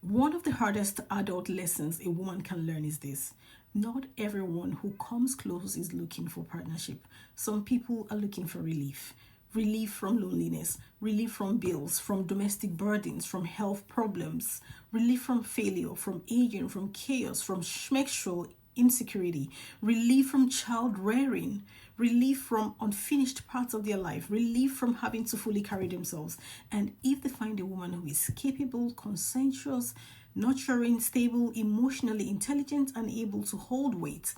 One of the hardest adult lessons a woman can learn is this: not everyone who comes close is looking for partnership. Some people are looking for relief. Relief from loneliness, relief from bills, from domestic burdens, from health problems, relief from failure, from aging, from chaos, from sexual insecurity, relief from child rearing, relief from unfinished parts of their life, relief from having to fully carry themselves. And if they find a woman who is capable, consensuous, nurturing, stable, emotionally intelligent, and able to hold weight,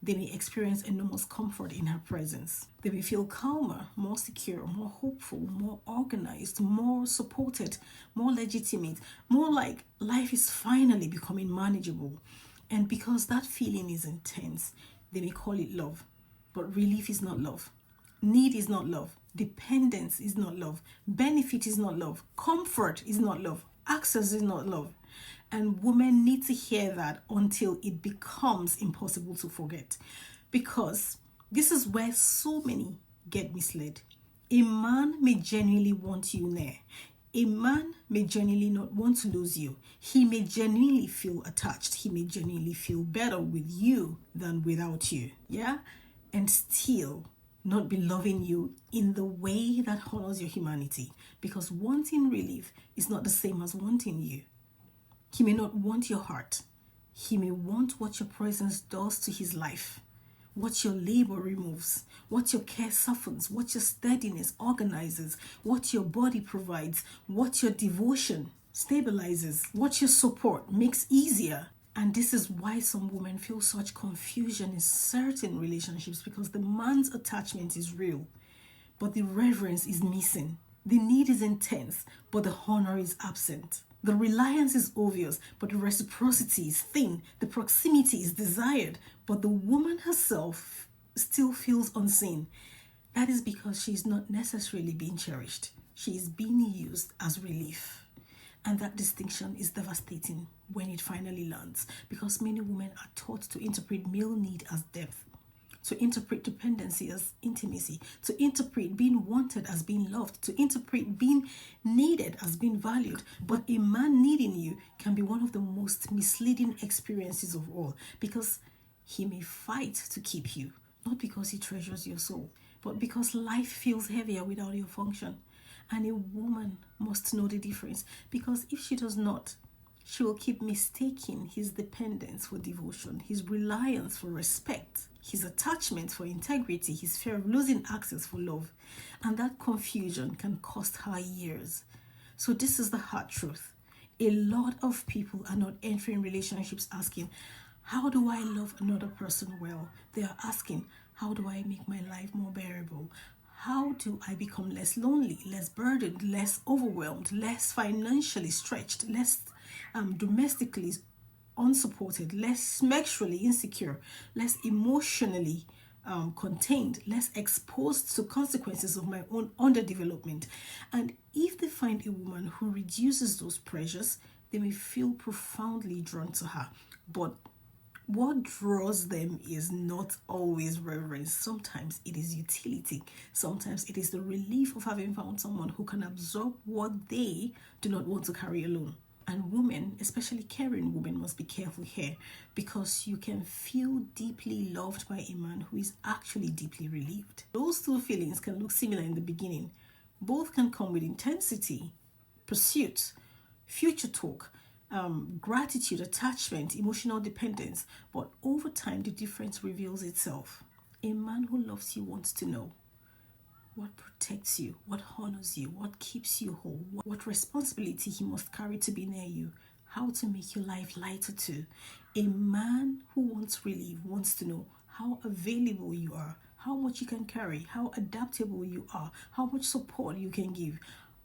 they may experience enormous comfort in her presence. They may feel calmer, more secure, more hopeful, more organized, more supported, more legitimate, more like life is finally becoming manageable. And because that feeling is intense, they may call it love. But relief is not love. Need is not love. Dependence is not love. Benefit is not love. Comfort is not love. Access is not love. And women need to hear that until it becomes impossible to forget. Because this is where so many get misled. A man may genuinely want you near. A man may genuinely not want to lose you. He may genuinely feel attached. He may genuinely feel better with you than without you. Yeah? And still not be loving you in the way that honors your humanity. Because wanting relief is not the same as wanting you. He may not want your heart. He may want what your presence does to his life, what your labor removes, what your care softens, what your steadiness organizes, what your body provides, what your devotion stabilizes, what your support makes easier. And this is why some women feel such confusion in certain relationships, because the man's attachment is real, but the reverence is missing. The need is intense, but the honor is absent. The reliance is obvious, but the reciprocity is thin. The proximity is desired, but the woman herself still feels unseen. That is because she is not necessarily being cherished. She is being used as relief. And that distinction is devastating when it finally lands, because many women are taught to interpret male need as depth, to interpret dependency as intimacy, to interpret being wanted as being loved, to interpret being needed as being valued. But a man needing you can be one of the most misleading experiences of all, because he may fight to keep you, not because he treasures your soul, but because life feels heavier without your function. And a woman must know the difference, because if she does not, she will keep mistaking his dependence for devotion, his reliance for respect, his attachment for integrity, his fear of losing access for love. And that confusion can cost her years. So this is the hard truth. A lot of people are not entering relationships asking, how do I love another person well? They are asking, how do I make my life more bearable? How do I become less lonely, less burdened, less overwhelmed, less financially stretched, less domestically unsupported, less sexually insecure, less emotionally contained, less exposed to consequences of my own underdevelopment? And if they find a woman who reduces those pressures, they may feel profoundly drawn to her. But what draws them is not always reverence. Sometimes it is utility. Sometimes it is the relief of having found someone who can absorb what they do not want to carry alone. And women, especially caring women, must be careful here, because you can feel deeply loved by a man who is actually deeply relieved. Those two feelings can look similar in the beginning. Both can come with intensity, pursuit, future talk, gratitude, attachment, emotional dependence. But over time, the difference reveals itself. A man who loves you wants to know what protects you, what honors you, what keeps you whole, what responsibility he must carry to be near you, how to make your life lighter too. A man who wants relief wants to know how available you are, how much you can carry, how adaptable you are, how much support you can give,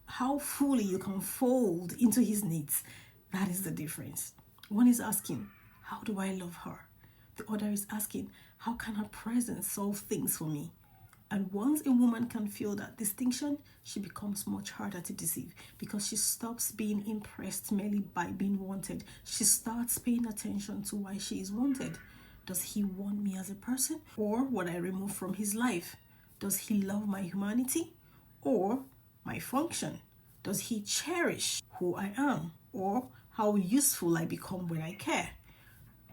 how fully you can fold into his needs. That is the difference. One is asking, how do I love her? The other is asking, how can her presence solve things for me? And once a woman can feel that distinction, she becomes much harder to deceive, because she stops being impressed merely by being wanted. She starts paying attention to why she is wanted. Does he want me as a person, or what I remove from his life? Does he love my humanity or my function? Does he cherish who I am, or how useful I become when I care.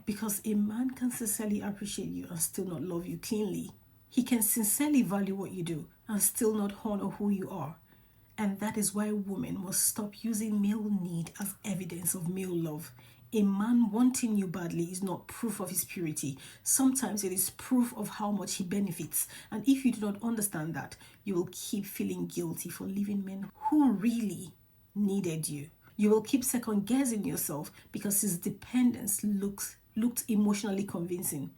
Because a man can sincerely appreciate you and still not love you cleanly. He can sincerely value what you do and still not honor who you are. And that is why women must stop using male need as evidence of male love. A man wanting you badly is not proof of his purity. Sometimes it is proof of how much he benefits. And if you do not understand that, you will keep feeling guilty for leaving men who really needed you. You will keep second guessing yourself because his dependence looked emotionally convincing.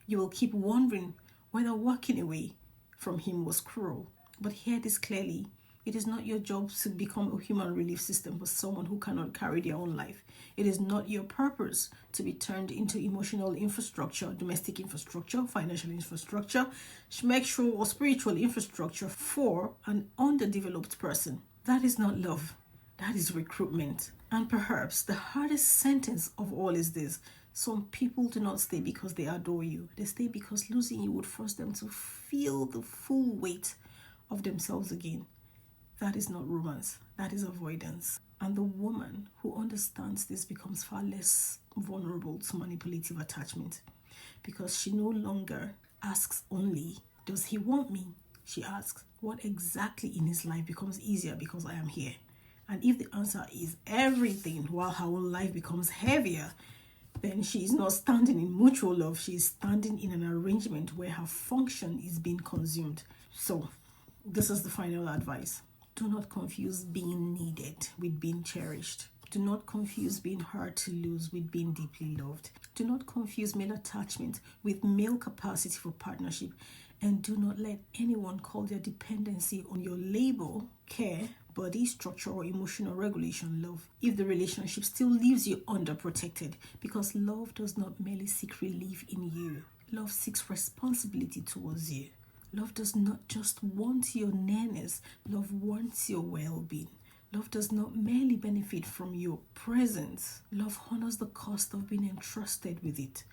You will keep wondering whether walking away from him was cruel. But hear this clearly. It is not your job to become a human relief system for someone who cannot carry their own life. It is not your purpose to be turned into emotional infrastructure, domestic infrastructure, financial infrastructure, sexual or spiritual infrastructure for an underdeveloped person. That is not love. That is recruitment. And perhaps the hardest sentence of all is this. Some people do not stay because they adore you. They stay because losing you would force them to feel the full weight of themselves again. That is not romance. That is avoidance. And the woman who understands this becomes far less vulnerable to manipulative attachment because she no longer asks only, does he want me? She asks, what exactly in his life becomes easier because I am here? And if the answer is everything, while her own life becomes heavier, then she is not standing in mutual love. She is standing in an arrangement where her function is being consumed. So, this is the final advice. Do not confuse being needed with being cherished. Do not confuse being hard to lose with being deeply loved. Do not confuse male attachment with male capacity for partnership. And do not let anyone call their dependency on your label, care, body structure, or emotional regulation love if the relationship still leaves you underprotected. Because love does not merely seek relief in you. Love seeks responsibility towards you. Love does not just want your nearness. Love wants your well-being. Love does not merely benefit from your presence. Love honors the cost of being entrusted with it.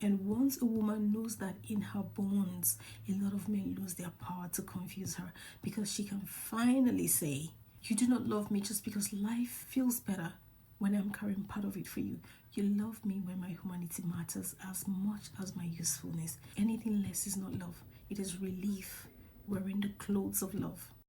And once a woman knows that in her bones, a lot of men lose their power to confuse her because she can finally say, you do not love me just because life feels better when I'm carrying part of it for you. You love me when my humanity matters as much as my usefulness. Anything less is not love. It is relief wearing the clothes of love.